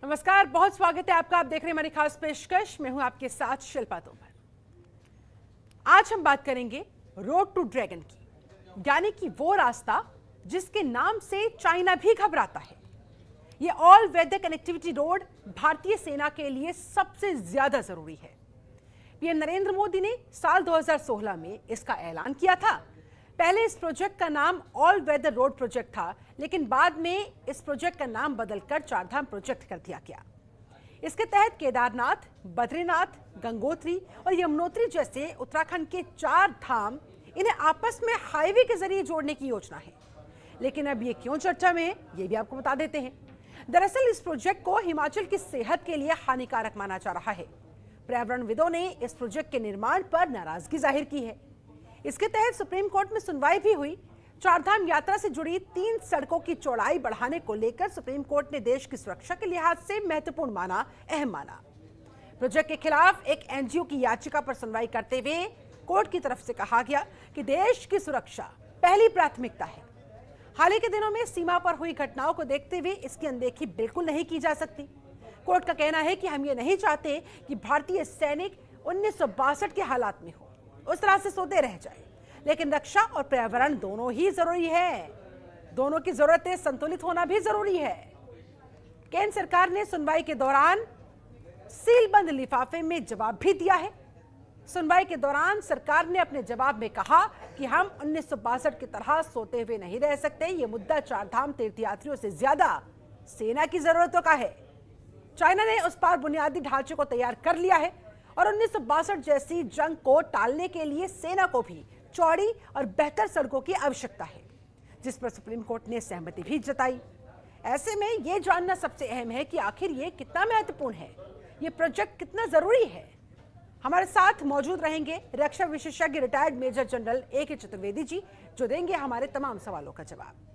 नमस्कार, बहुत स्वागत है आपका। आप देख रहे हैं हमारी खास पेशकश। मैं हूं आपके साथ शिल्पा तोमर। आज हम बात करेंगे रोड टू ड्रैगन की, यानी कि वो रास्ता जिसके नाम से चाइना भी घबराता है। ये ऑल वेदर कनेक्टिविटी रोड भारतीय सेना के लिए सबसे ज्यादा जरूरी है। पीएम नरेंद्र मोदी ने साल 2016 में इसका ऐलान किया था। पहले इस प्रोजेक्ट का नाम ऑल वेदर रोड प्रोजेक्ट था, लेकिन बाद में इस प्रोजेक्ट का नाम बदलकर चारधाम प्रोजेक्ट कर दिया गया। इसके तहत केदारनाथ, बद्रीनाथ, गंगोत्री और यमुनोत्री जैसे उत्तराखंड के 4 धाम, इन्हें आपस में हाईवे के जरिए जोड़ने की योजना है। लेकिन अब ये क्यों चर्चा में है, ये भी आपको बता देते हैं। दरअसल इस प्रोजेक्ट को हिमाचल की सेहत के लिए हानिकारक माना जा रहा है। पर्यावरणविदों ने इस प्रोजेक्ट के निर्माण पर नाराजगी जाहिर की है। इसके तहत सुप्रीम कोर्ट में सुनवाई भी हुई। चारधाम यात्रा से जुड़ी 3 सड़कों की चौड़ाई बढ़ाने को लेकर सुप्रीम कोर्ट ने देश की सुरक्षा के लिहाज से महत्वपूर्ण माना, अहम माना। प्रोजेक्ट के खिलाफ एक एनजीओ की याचिका पर सुनवाई करते हुए कोर्ट की तरफ से कहा गया कि देश की सुरक्षा पहली प्राथमिकता है। हाल ही के दिनों में सीमा पर हुई घटनाओं को देखते हुए इसकी अनदेखी बिल्कुल नहीं की जा सकती। कोर्ट का कहना है कि हम ये नहीं चाहते कि भारतीय सैनिक 1962 के हालात में हो, उस तरह से सोते रह जाए। लेकिन रक्षा और पर्यावरण दोनों ही जरूरी है। दोनों की जरूरतें संतुलित होना भी जरूरी है। केंद्र सरकार ने सुनवाई के दौरान सीलबंद लिफाफे में जवाब भी दिया है। सुनवाई के दौरान सरकार ने अपने जवाब में कहा कि हम 1962 की तरह सोते हुए नहीं रह सकते। ये मुद्दा चारधाम तीर्थयात्रियों से ज्यादा सेना की जरूरतों का है। चाइना ने उस पार बुनियादी ढांचे को तैयार कर लिया है और 1962 जैसी जंग को टालने के लिए सेना को भी चौड़ी और बेहतर सड़कों की आवश्यकता है, जिस पर सुप्रीम कोर्ट ने सहमति भी जताई। ऐसे में यह जानना सबसे अहम है कि आखिर ये कितना महत्वपूर्ण है, ये प्रोजेक्ट कितना जरूरी है। हमारे साथ मौजूद रहेंगे रक्षा विशेषज्ञ retired major general A K. Chaturvedi ji, जो देंगे हमारे तमाम सवालों का जवाब।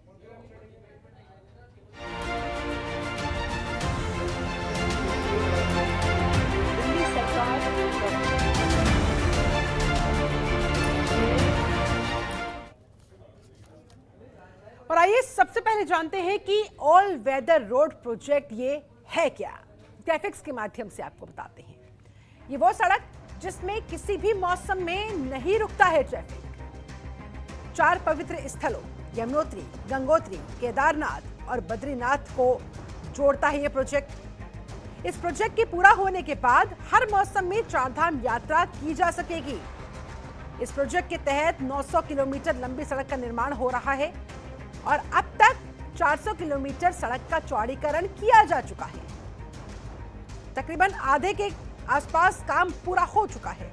और आइए सबसे पहले जानते हैं कि ऑल वेदर रोड प्रोजेक्ट ये है क्या। ग्राफिक्स के माध्यम से आपको बताते हैं। ये वो सड़क जिसमें किसी भी मौसम में नहीं रुकता है ट्रैफिक। 4 पवित्र स्थलों यमुनोत्री, गंगोत्री, केदारनाथ और बद्रीनाथ को जोड़ता है ये प्रोजेक्ट। इस प्रोजेक्ट के पूरा होने के बाद हर मौसम में चारधाम यात्रा की जा सकेगी। इस प्रोजेक्ट के तहत 900 किलोमीटर लंबी सड़क का निर्माण हो रहा है और अब तक 400 किलोमीटर सड़क का चौड़ीकरण किया जा चुका है। तकरीबन आधे के आसपास काम पूरा हो चुका है।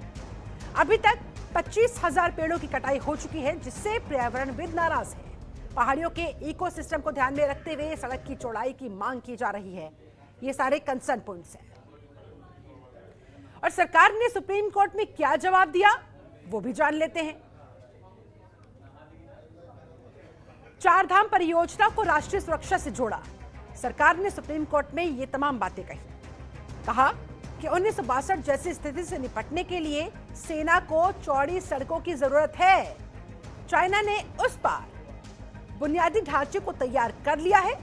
अभी तक 25,000 पेड़ों की कटाई हो चुकी है, जिससे पर्यावरणविद नाराज है। पहाड़ियों के इकोसिस्टम को ध्यान में रखते हुए सड़क की चौड़ाई की मांग की जा रही है। ये सारे कंसर्न पॉइंट्स हैं। और सरकार ने सुप्रीम कोर्ट में क्या जवाब दिया, वो भी जान लेते हैं। चारधाम परियोजना को राष्ट्रीय सुरक्षा से जोड़ा। सरकार ने सुप्रीम कोर्ट में ये तमाम बातें कही। कहा कि 1962 जैसी स्थिति से निपटने के लिए सेना को चौड़ी सड़कों की जरूरत है। चाइना ने उस पार बुनियादी ढांचे को तैयार कर लिया है।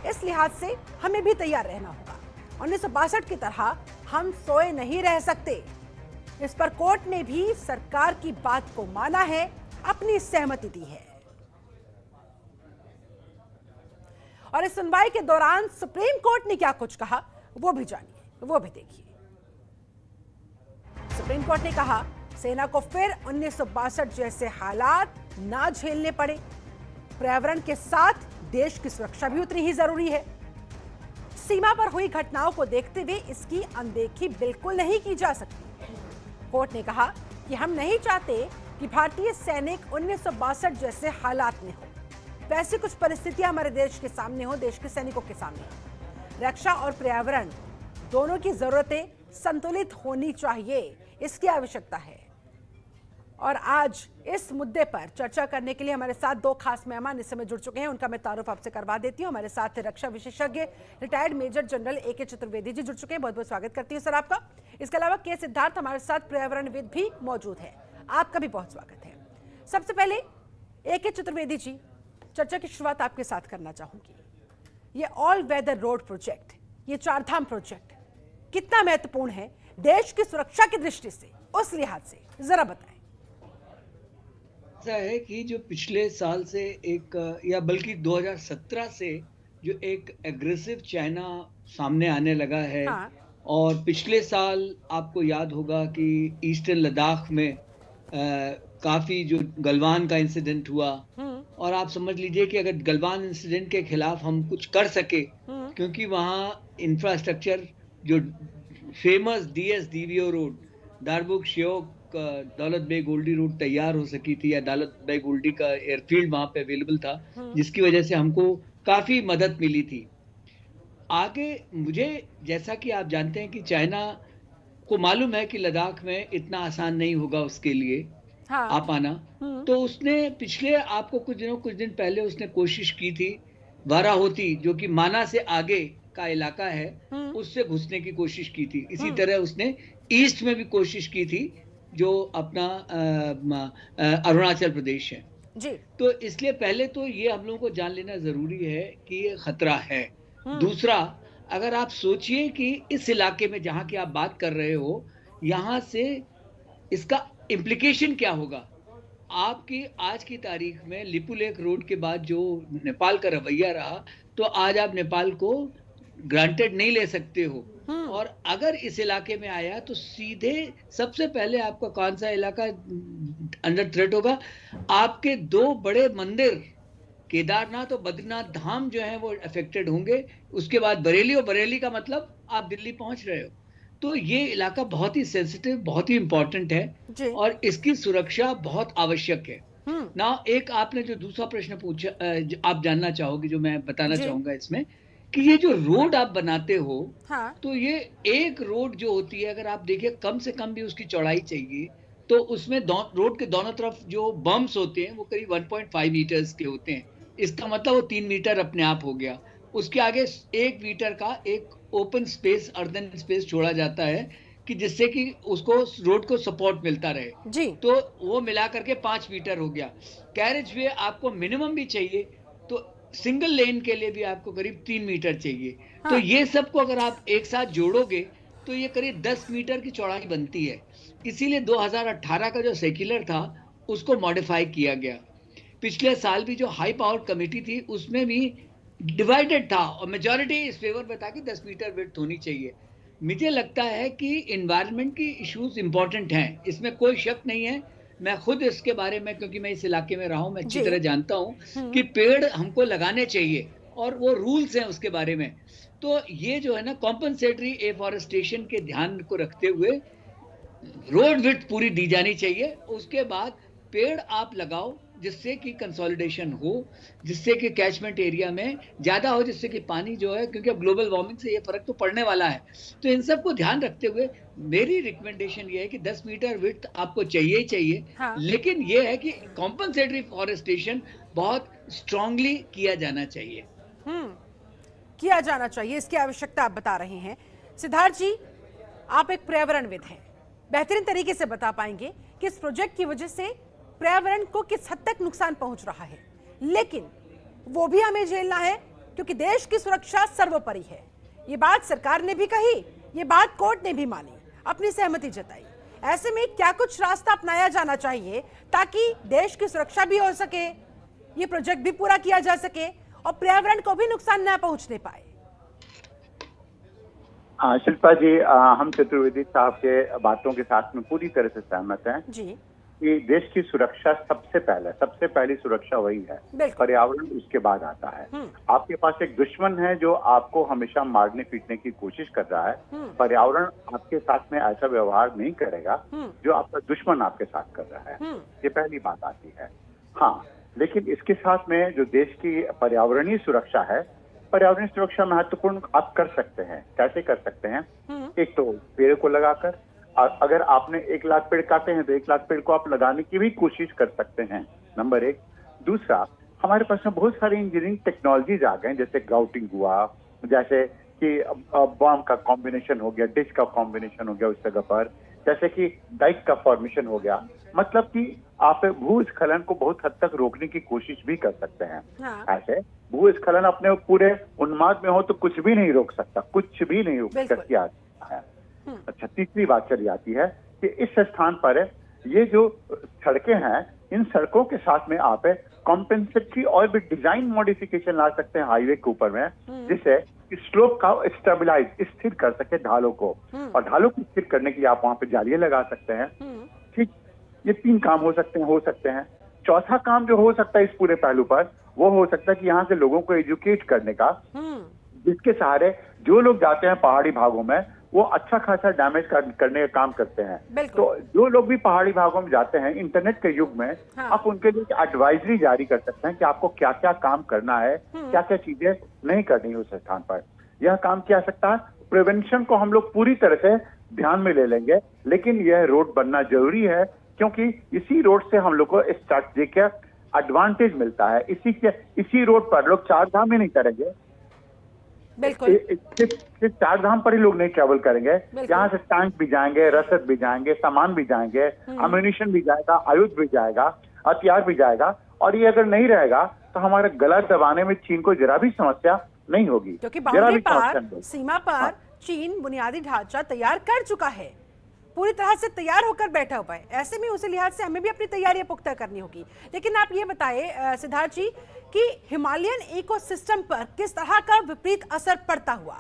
इस लिहाज से हमें भी तैयार रहना होगा। 1962 की तरह हम सोए नहीं रह सकते। इस पर कोर्ट ने भी सरकार की बात को माना है, अपनी सहमति दी है। और इस सुनवाई के दौरान सुप्रीम कोर्ट ने क्या कुछ कहा, वो भी जानिए, वो भी देखिए। सुप्रीम कोर्ट ने कहा सेना को फिर 1962 जैसे हालात ना झेलने पड़े। पर्यावरण के साथ देश की सुरक्षा भी उतनी ही जरूरी है। सीमा पर हुई घटनाओं को देखते हुए इसकी अनदेखी बिल्कुल नहीं की जा सकती। कोर्ट ने कहा कि हम नहीं चाहते कि भारतीय सैनिक 1962 जैसे हालात में हो। वैसी कुछ परिस्थितियां हमारे देश के सामने हो, देश के सैनिकों के सामने। रक्षा और पर्यावरण दोनों की जरूरतें संतुलित होनी चाहिए, इसकी आवश्यकता है। और आज इस मुद्दे पर चर्चा करने के लिए हमारे साथ 2 खास मेहमान इस समय जुड़ चुके हैं। उनका मैं तारुफ आपसे करवा देती हूँ। हमारे साथ रक्षा विशेषज्ञ retired major general A K. Chaturvedi ji जुड़ चुके हैं। बहुत बहुत स्वागत करती हूँ सर आपका। इसके अलावा के सिद्धार्थ हमारे साथ पर्यावरणविद भी मौजूद है, आपका भी बहुत स्वागत है। सबसे पहले ए.के. चतुर्वेदी जी, चर्चा की शुरुआत आपके साथ करना चाहूंगी। ये ऑल वेदर रोड प्रोजेक्ट ये चारधाम प्रोजेक्ट कितना महत्वपूर्ण है देश की सुरक्षा की दृष्टि से, उस लिहाज से जरा बताएं। ऐसा है कि जो पिछले साल से एक या बल्कि 2017 से जो एक एग्रेसिव चाइना सामने आने लगा है। हाँ। और पिछले साल आपको याद होगा कि ईस्टर्न लद्दाख में काफी जो गलवान का इंसिडेंट हुआ, और आप समझ लीजिए कि अगर गलवान इंसिडेंट के खिलाफ हम कुछ कर सके, क्योंकि वहाँ इंफ्रास्ट्रक्चर जो famous DSDVO road, दारबुक Shyok Daulat Beg Oldi road तैयार हो सकी थी, या दौलत बेग ओल्डी का एयरफील्ड वहां पे अवेलेबल था, जिसकी वजह से हमको काफी मदद मिली थी। आगे मुझे, जैसा कि आप जानते हैं कि चाइना को मालूम है कि लद्दाख में इतना आसान नहीं होगा उसके लिए आ पाना, तो उसने पिछले आपको कुछ दिन पहले उसने कोशिश की थी, वाराहोती जो कि माना से आगे का इलाका है, उससे घुसने की कोशिश की थी। इसी तरह उसने ईस्ट में भी कोशिश की थी, जो अपना अरुणाचल प्रदेश है जी। तो इसलिए पहले तो ये हम लोगों को जान लेना जरूरी है कि ये खतरा है। दूसरा, अगर आप सोचिए कि इस इलाके में जहां की आप बात कर रहे हो, यहां से इसका इम्प्लीकेशन क्या होगा। आपकी आज की तारीख में लिपुलेख रोड के बाद जो नेपाल का रवैया रहा, तो आज आप नेपाल को ग्रांटेड नहीं ले सकते हो। और अगर इस इलाके में आया तो सीधे सबसे पहले आपका कौन सा इलाका अंडर थ्रेट होगा? आपके दो बड़े मंदिर केदारनाथ और बद्रीनाथ धाम जो है वो अफेक्टेड होंगे। उसके बाद बरेली, और बरेली का मतलब आप दिल्ली पहुंच रहे हो। तो ये इलाका बहुत ही सेंसिटिव, बहुत ही इंपॉर्टेंट है और इसकी सुरक्षा बहुत आवश्यक है ना। एक आपने जो दूसरा प्रश्न पूछा, आप जानना चाहोगे, जो मैं बताना चाहूंगा इसमें, कि ये जो रोड आप बनाते हो, तो ये एक रोड जो होती है, अगर आप देखिए कम से कम भी उसकी चौड़ाई चाहिए, तो उसमें रोड के दोनों तरफ जो बम्प्स होते हैं वो करीब 1.5 मीटर्स के होते हैं। इसका मतलब वो 3 मीटर अपने आप हो गया। उसके आगे 1 मीटर का एक ओपन स्पेस, अर्दन स्पेस छोड़ा जाता है, कि जिससे कि उसको रोड को सपोर्ट मिलता रहे जी। तो वो मिला करके 5 मीटर हो गया। कैरेज वे आपको मिनिमम भी चाहिए, तो सिंगल लेन के लिए भी आपको करीब 3 मीटर चाहिए। तो ये सबको अगर आप एक साथ जोड़ोगे तो ये करीब 10 मीटर की चौड़ाई बनती है। इसीलिए 2018 का जो सर्कुलर था उसको मॉडिफाई किया गया। पिछले साल भी जो हाई पावर कमेटी थी उसमें भी डिवाइडेड था और मेजॉरिटी इस फेवर में था कि 10 मीटर विड्थ होनी चाहिए। मुझे लगता है कि एनवायरनमेंट की इश्यूज इंपॉर्टेंट हैं, इसमें कोई शक नहीं है। मैं खुद इसके बारे में, क्योंकि मैं इस इलाके में रहा हूं, मैं अच्छी तरह जानता हूं कि पेड़ हमको लगाने चाहिए और वो रूल्स हैं उसके बारे में। तो ये जो है ना, कॉम्पनसेटरी एफॉरेस्टेशन के ध्यान को रखते हुए रोड विड्थ पूरी दी जानी चाहिए। उसके बाद पेड़ आप लगाओ जिससे कि कंसोलिडेशन हो, जिससे कि कैचमेंट एरिया में ज्यादा हो, जिससे कि पानी जो है, क्योंकि अब ग्लोबल वार्मिंग से ये फर्क तो पड़ने वाला है। तो इन सब को ध्यान रखते हुए मेरी रिकमेंडेशन ये है कि 10 मीटर विड्थ आपको चाहिए ही चाहिए। लेकिन ये है कि कॉम्पनसेटरी फॉरेस्टेशन बहुत स्ट्रांगली किया जाना चाहिए। किया जाना चाहिए, इसकी आवश्यकता आप बता रहे हैं। सिद्धार्थ जी, आप एक पर्यावरणविद हैं, बेहतरीन तरीके से बता पाएंगे कि इस प्रोजेक्ट की वजह से पर्यावरण को किस हद तक नुकसान पहुंच रहा है, लेकिन वो भी हमें झेलना है क्योंकि देश की सुरक्षा सर्वोपरि है। ये बात सरकार ने भी कही, ये बात कोर्ट ने भी मानी, अपनी सहमति जताई। ऐसे में क्या कुछ रास्ता अपनाया जाना चाहिए ताकि देश की सुरक्षा भी हो सके, ये प्रोजेक्ट भी पूरा किया जा सके और पर्यावरण को भी नुकसान न पहुंचने पाए? शिल्पा जी, हम चतुर्वेदी साहब के बातों के साथ में पूरी तरह से सहमत हैं जी। कि देश की सुरक्षा सबसे पहली सुरक्षा वही है, पर्यावरण उसके बाद आता है। आपके पास एक दुश्मन है जो आपको हमेशा मारने पीटने की कोशिश कर रहा है। पर्यावरण आपके साथ में ऐसा व्यवहार नहीं करेगा जो आपका दुश्मन आपके साथ कर रहा है। ये पहली बात आती है। हाँ, लेकिन इसके साथ में जो देश की पर्यावरणीय सुरक्षा है, पर्यावरणीय सुरक्षा महत्वपूर्ण आप कर सकते हैं। कैसे कर सकते हैं? एक तो पेड़ को लगाकर, अगर आपने 1 लाख पेड़ काटे हैं तो 1 लाख पेड़ को आप लगाने की भी कोशिश कर सकते हैं, नंबर 1। दूसरा, हमारे पास में बहुत सारी इंजीनियरिंग टेक्नोलॉजीज आ गए, जैसे ग्राउटिंग हुआ, जैसे कि बॉम्ब का कॉम्बिनेशन हो गया, डिश का कॉम्बिनेशन हो गया उस जगह पर, जैसे कि डाइक का फॉर्मेशन हो गया। मतलब कि आप भूस्खलन को बहुत हद तक रोकने की कोशिश भी कर सकते हैं। हाँ। ऐसे भूस्खलन अपने पूरे उन्माद में हो तो कुछ भी नहीं रोक सकता, कुछ भी नहीं रोक सकता है। अच्छा, तीसरी बात चली आती है कि इस स्थान पर ये जो सड़कें हैं, इन सड़कों के साथ में आप कॉम्पेंसेटरी और भी डिजाइन मॉडिफिकेशन ला सकते हैं हाईवे के ऊपर में, जिससे स्लोप का स्टेबलाइज स्थिर कर सके ढालों को, और ढालों को स्थिर करने के लिए आप वहां पे जालियां लगा सकते हैं। ठीक, ये 3 काम हो सकते हैं। चौथा काम जो हो सकता है इस पूरे पहलू पर, वो हो सकता है कि यहाँ के लोगों को एजुकेट करने का, जिसके सहारे जो लोग जाते हैं पहाड़ी भागों में वो अच्छा खासा डैमेज करने का काम करते हैं। तो जो लोग भी पहाड़ी भागों में जाते हैं, इंटरनेट के युग में आप उनके लिए एडवाइजरी जारी कर सकते हैं कि आपको क्या क्या काम करना है, क्या क्या चीजें नहीं करनी है उस स्थान पर। यह काम किया सकता है। प्रिवेंशन को हम लोग पूरी तरह से ध्यान में ले लेंगे, लेकिन यह रोड बनना जरूरी है, क्योंकि इसी रोड से हम लोग को स्ट्रैटेजिक एडवांटेज मिलता है। इसी रोड पर लोग 4 धाम ही नहीं करेंगे, बिल्कुल सिर्फ 4 धाम पर ही लोग नहीं ट्रेवल करेंगे, यहाँ से टैंक भी जाएंगे, रसद भी जाएंगे, सामान भी जाएंगे, अम्यूनिशन भी जाएगा, आयुध भी जाएगा, हथियार भी जाएगा। और ये अगर नहीं रहेगा तो हमारे गला दबाने में चीन को जरा भी समस्या नहीं होगी, क्योंकि बाउंड्री पार, सीमा पर चीन बुनियादी ढांचा तैयार कर चुका है, पूरी तरह से तैयार होकर बैठा हुआ है। ऐसे में उसी लिहाज से हमें भी अपनी तैयारियां पुख्ता करनी होगी। लेकिन आप ये बताएं सिद्धार्थ जी कि हिमालयन इकोसिस्टम पर किस तरह का विपरीत असर पड़ता हुआ?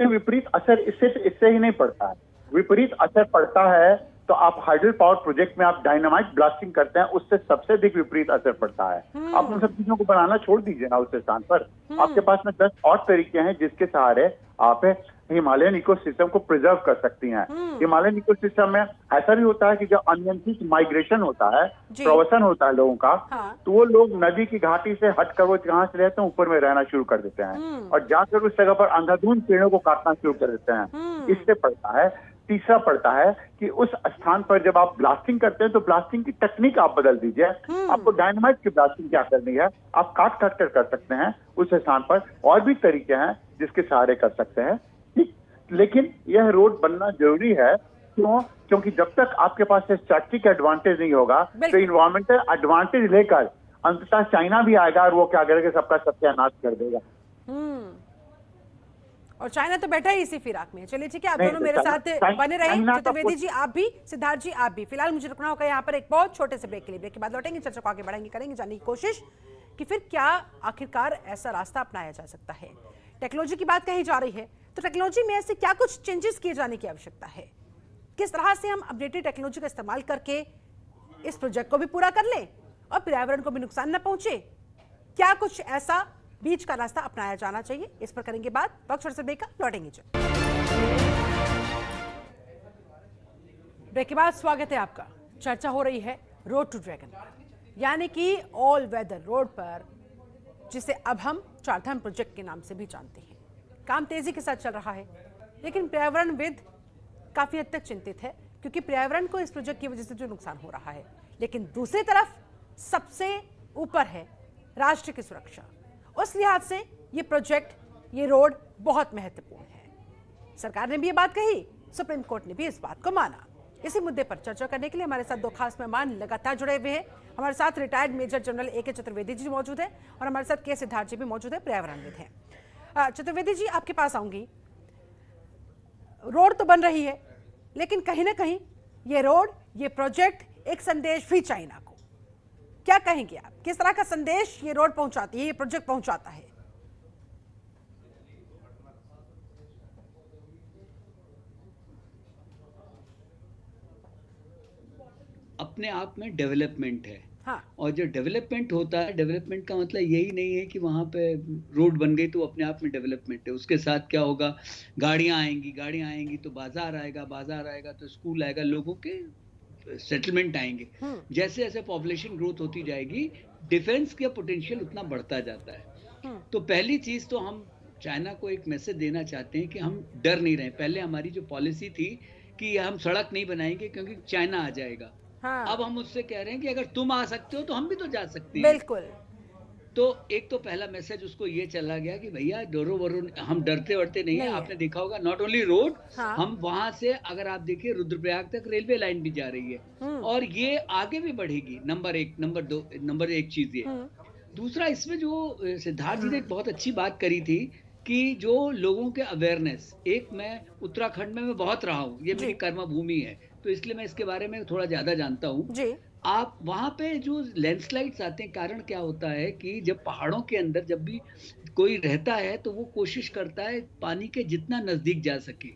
विपरीत असर इससे ही नहीं पड़ता है। विपरीत असर पड़ता है तो आप हाइडल पावर प्रोजेक्ट में आप डायनामाइट ब्लास्टिंग करते हैं, उससे सबसे अधिक विपरीत असर पड़ता है। आप उन सब चीजों को बनाना छोड़ दीजिए ना उस स्थान पर। आपके पास में 10 और तरीके हैं जिसके सहारे आप हिमालयन इकोसिस्टम को प्रिजर्व कर सकती हैं। हिमालयन इकोसिस्टम में ऐसा भी होता है कि जब अनियंत्रित माइग्रेशन होता है, प्रवसन होता है लोगों का, तो वो लोग नदी की घाटी से हटकर वो जहाँ से रहते हैं ऊपर में रहना शुरू कर देते हैं, और जाकर उस जगह पर अंधाधुंध पेड़ों को काटना शुरू कर देते हैं। इससे पड़ता है। तीसरा पड़ता है कि उस स्थान पर जब आप ब्लास्टिंग करते हैं तो ब्लास्टिंग की टेक्निक आप बदल दीजिए। आपको डायनामाइट की ब्लास्टिंग क्या करनी है, आप काट काट कर सकते हैं उस स्थान पर। और भी तरीके हैं जिसके सहारे कर सकते हैं, लेकिन यह रोड बनना जरूरी है। क्यों? क्योंकि जब तक आपके पास स्ट्रैटेजिक एडवांटेज नहीं होगा तो इन्वायरमेंटल एडवांटेज लेकर अंततः चाइना भी आएगा और वो क्या करेगा, सबका सत्यानाश कर देगा। और चाइना तो बैठा ही इसी फिराक में। चलिए ठीक है, आप दोनों मेरे साथ बने रहे, चतुर्वेदी जी आप भी, सिद्धार्थ जी आप भी। फिलहाल मुझे रुकना होगा यहाँ पर एक बहुत छोटे से ब्रेक के लिए। ब्रेक के बाद लौटेंगे, चर्चा को आगे बढ़ाएंगे, करेंगे जानने की कोशिश कि फिर क्या आखिरकार ऐसा रास्ता अपनाया जा सकता है। टेक्नोलॉजी की बात कही जा रही है, तो टेक्नोलॉजी में ऐसे क्या कुछ चेंजेस किए जाने की आवश्यकता है, किस तरह से हम अपडेटेड टेक्नोलॉजी का इस्तेमाल करके इस प्रोजेक्ट को भी पूरा कर लें और पर्यावरण को भी नुकसान न पहुंचे। क्या कुछ ऐसा बीच का रास्ता अपनाया जाना चाहिए, इस पर करेंगे बात। वक्त छोटे से ब्रेक का, लौटेंगे। ब्रेक के बाद स्वागत है आपका। चर्चा हो रही है रोड टू ड्रैगन, यानी कि ऑल वेदर रोड पर, जिसे अब हम चारधाम प्रोजेक्ट के नाम से भी जानते हैं। काम तेजी के साथ चल रहा है, लेकिन पर्यावरणविद काफी हद तक चिंतित है, क्योंकि पर्यावरण को इस प्रोजेक्ट की वजह से जो नुकसान हो रहा है। लेकिन दूसरी तरफ सबसे ऊपर है राष्ट्र की सुरक्षा। उस लिहाज से ये प्रोजेक्ट, ये रोड बहुत महत्वपूर्ण है। सरकार ने भी ये बात कही, सुप्रीम कोर्ट ने भी इस बात को माना। इसी मुद्दे पर चर्चा करने के लिए हमारे साथ 2 खास मेहमान लगातार जुड़े हुए हैं। हमारे साथ रिटायर्ड मेजर जनरल ए के चतुर्वेदी जी मौजूद हैं और हमारे साथ के सिद्धार्थ जी भी मौजूद है, पर्यावरणविद हैं। चतुर्वेदी जी, आपके पास आऊंगी। रोड तो बन रही है, लेकिन कहीं ना कहीं ये रोड, ये प्रोजेक्ट एक संदेश भी चाइना को, क्या कहेंगे आप? किस तरह का संदेश ये रोड पहुंचाती है, ये प्रोजेक्ट पहुंचाता है? अपने आप में डेवलपमेंट है। हाँ। और जो डेवलपमेंट होता है, डेवलपमेंट का मतलब यही नहीं है कि वहाँ पे रोड बन गई तो अपने आप में डेवलपमेंट है। उसके साथ क्या होगा, गाड़ियाँ आएंगी तो बाजार आएगा तो स्कूल आएगा, लोगों के सेटलमेंट आएंगे। जैसे जैसे पॉपुलेशन ग्रोथ होती जाएगी, डिफेंस का पोटेंशियल उतना बढ़ता जाता है। तो पहली चीज तो हम चाइना को एक मैसेज देना चाहते हैं कि हम डर नहीं रहे। पहले हमारी जो पॉलिसी थी कि हम सड़क नहीं बनाएंगे क्योंकि चाइना आ जाएगा। हाँ। अब हम उससे कह रहे हैं कि अगर तुम आ सकते हो तो हम भी तो जा सकते हैं। बिल्कुल। तो एक तो पहला मैसेज उसको ये चला गया कि भैया डरो वरो, हम डरते वरते नहीं है। आपने देखा होगा नॉट ओनली रोड, हम वहां से अगर आप देखिए रुद्रप्रयाग तक रेलवे लाइन भी जा रही है और ये आगे भी बढ़ेगी। नंबर एक चीज ये। दूसरा, इसमें जो सिद्धार्थ जी ने एक बहुत अच्छी बात करी थी कि जो लोगों के अवेयरनेस, एक मैं उत्तराखंड में मैं बहुत रहा हूँ, ये मेरी कर्म भूमि है, तो इसलिए मैं इसके बारे में थोड़ा ज्यादा जानता हूँ। आप वहां पे जो लैंडस्लाइड्स आते हैं, कारण क्या होता है कि जब पहाड़ों के अंदर जब भी कोई रहता है तो वो कोशिश करता है पानी के जितना नजदीक जा सके।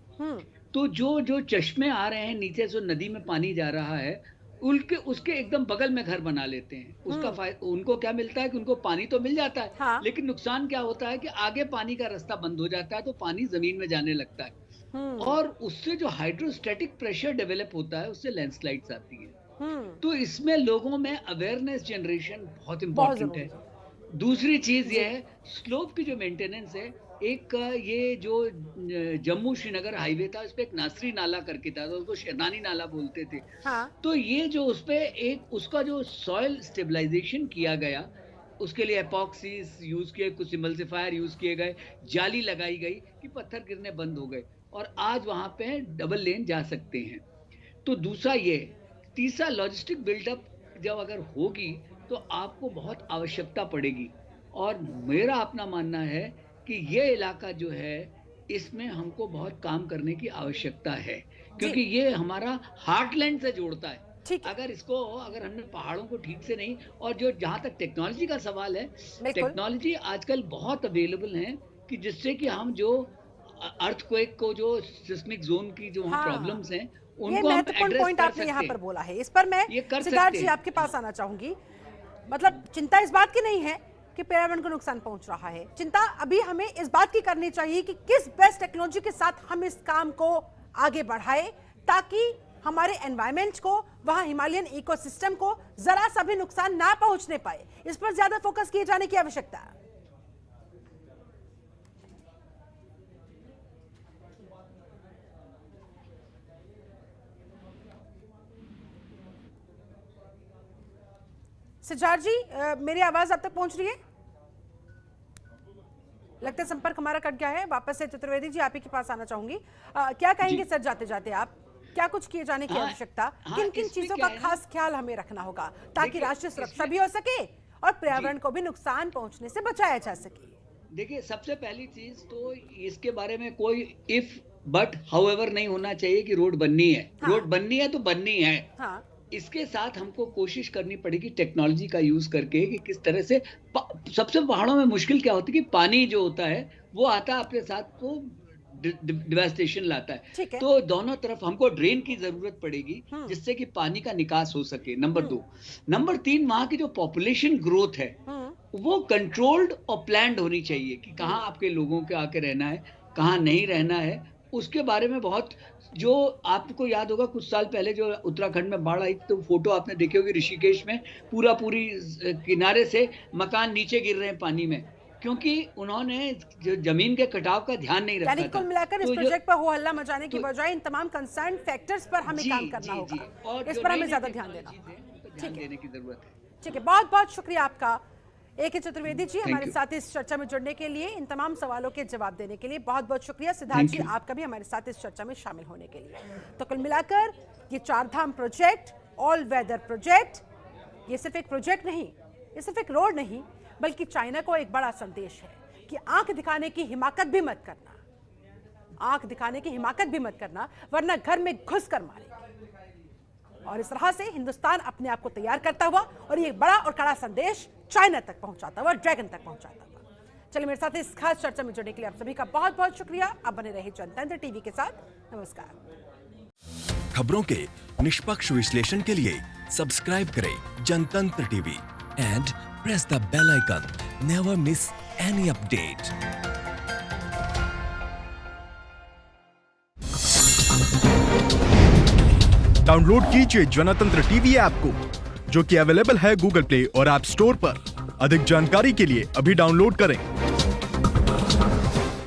तो जो चश्मे आ रहे हैं नीचे से, नदी में पानी जा रहा है, उसके एकदम बगल में घर बना लेते हैं। उसका उनको क्या मिलता है कि उनको पानी तो मिल जाता है, लेकिन नुकसान क्या होता है कि आगे पानी का रास्ता बंद हो जाता है, तो पानी जमीन में जाने लगता है और उससे जो हाइड्रोस्टैटिक प्रेशर डेवलप होता है, उससे लैंडस्लाइड्स आती है। तो इसमें लोगों में अवेयरनेस जनरेशन बहुत इंपॉर्टेंट है। दूसरी चीज ये है, स्लोप की जो मेंटेनेंस है। एक ये जो जम्मू श्रीनगर हाईवे था, उस पे एक नासरी नाला करके था, तो उसको शैतानी नाला बोलते थे। तो ये जो उस पे एक उसका जो सॉइल स्टेबलाइजेशन किया गया, उसके लिए एपॉक्सीज यूज किए, कुछ इमल्सिफायर यूज किए गए, जाली लगाई गई कि पत्थर गिरने बंद हो गए और आज वहां पे डबल लेन जा सकते हैं। तो दूसरा ये। तीसरा, लॉजिस्टिक बिल्डअप जब अगर होगी तो आपको बहुत आवश्यकता पड़ेगी और मेरा अपना मानना है कि ये इलाका जो है, इसमें हमको बहुत काम करने की आवश्यकता है, क्योंकि ये हमारा हार्टलैंड से जोड़ता है। अगर हमने पहाड़ों को ठीक से नहीं, और जो जहां तक टेक्नोलॉजी का सवाल है, टेक्नोलॉजी आजकल बहुत अवेलेबल है कि जिससे कि हम जो अर्थक्वेक को, जो सिस्मिक जोन की जो प्रॉब्लम्स हैं, उनको हम महत्वपूर्ण पॉइंट आपने यहाँ पर बोला है। इस पर मैं सिद्धार्थ जी आपके पास आना चाहूंगी। मतलब चिंता इस बात की नहीं है कि पर्यावरण को नुकसान पहुंच रहा है, चिंता अभी हमें इस बात की करनी चाहिए कि किस बेस्ट टेक्नोलॉजी के साथ हम इस काम को आगे बढ़ाएं ताकि हमारे एनवायरनमेंट को, वहां हिमालयन इकोसिस्टम को जरा सा भी नुकसान ना पहुंचने पाए। इस पर ज्यादा फोकस किए जाने की आवश्यकता है। सिद्धार्थ जी, मेरी आवाज आप तक पहुंच रही है? लगता है संपर्क हमारा कट गया है। वापस से चतुर्वेदी जी आप ही के पास आना चाहूंगी। क्या कहेंगे सर, जाते जाते आप क्या कुछ किए जाने की आवश्यकता, किन किन चीजों का खास ख्याल हमें रखना होगा ताकि राष्ट्रीय सुरक्षा भी हो सके और पर्यावरण को भी नुकसान पहुंचने से बचाया जा सके? देखिए, सबसे पहली चीज तो इसके बारे में कोई इफ बट हाउएवर नहीं होना चाहिए कि रोड बननी है। रोड बननी है तो बननी है। इसके साथ हमको कोशिश करनी पड़ेगी टेक्नोलॉजी का यूज करके कि किस तरह से सबसे पहाड़ों में मुश्किल क्या होती है कि पानी जो होता है वो आता है अपने साथ, वो डिवास्टेशन लाता है। तो दोनों तरफ हमको ड्रेन की जरूरत पड़ेगी जिससे कि पानी का निकास हो सके। नंबर 2। नंबर 3, वहां की जो पॉपुलेशन ग्रोथ है वो कंट्रोल्ड और प्लान्ड होनी चाहिए कि कहाँ आपके लोगों के आके रहना है, कहाँ नहीं रहना है। उसके बारे में बहुत, जो आपको याद होगा कुछ साल पहले जो उत्तराखंड में बाढ़ आई, तो फोटो आपने देखी होगी, ऋषिकेश में पूरी किनारे से मकान नीचे गिर रहे हैं पानी में, क्योंकि उन्होंने जो जमीन के कटाव का ध्यान नहीं रखा था। कुल मिलाकर इस प्रोजेक्ट पर हो हल्ला मचाने की बजाय इन तमाम कंसर्न फैक्टर्स पर हमें काम करना होगा और इस पर हमें ज्यादा ध्यान देने की जरूरत है। ठीक है, बहुत बहुत शुक्रिया आपका A.K. चतुर्वेदी जी, हमारे साथ इस चर्चा में जुड़ने के लिए, इन तमाम सवालों के जवाब देने के लिए बहुत बहुत शुक्रिया। सिद्धार्थ जी, आपका भी हमारे साथ इस चर्चा में शामिल होने के लिए। तो कुल मिलाकर ये Chardham project, all weather project, ये सिर्फ एक प्रोजेक्ट नहीं, ये सिर्फ एक रोड नहीं, बल्कि चाइना को एक बड़ा संदेश है कि आंख दिखाने की हिमाकत भी मत करना, आंख दिखाने की हिमाकत भी मत करना, वरना घर में घुस कर मारेगी। और इस तरह से हिंदुस्तान अपने आप को तैयार करता हुआ और ये बड़ा और कड़ा संदेश चाइना तक पहुंचाता हुआ, ड्रैगन तक पहुंचाता हुआ। चलिए, मेरे साथ इस खास चर्चा में जुड़ने के लिए आप सभी का बहुत बहुत शुक्रिया। आप बने रहे जनतंत्र टीवी के साथ। नमस्कार। खबरों के निष्पक्ष विश्लेषण के लिए सब्सक्राइब करें Jantantra TV and press the bell icon. Never miss any update. Download कीजिए जनतंत्र टीवी ऐप को, जो कि अवेलेबल है गूगल प्ले और ऐप स्टोर पर। अधिक जानकारी के लिए अभी डाउनलोड करें।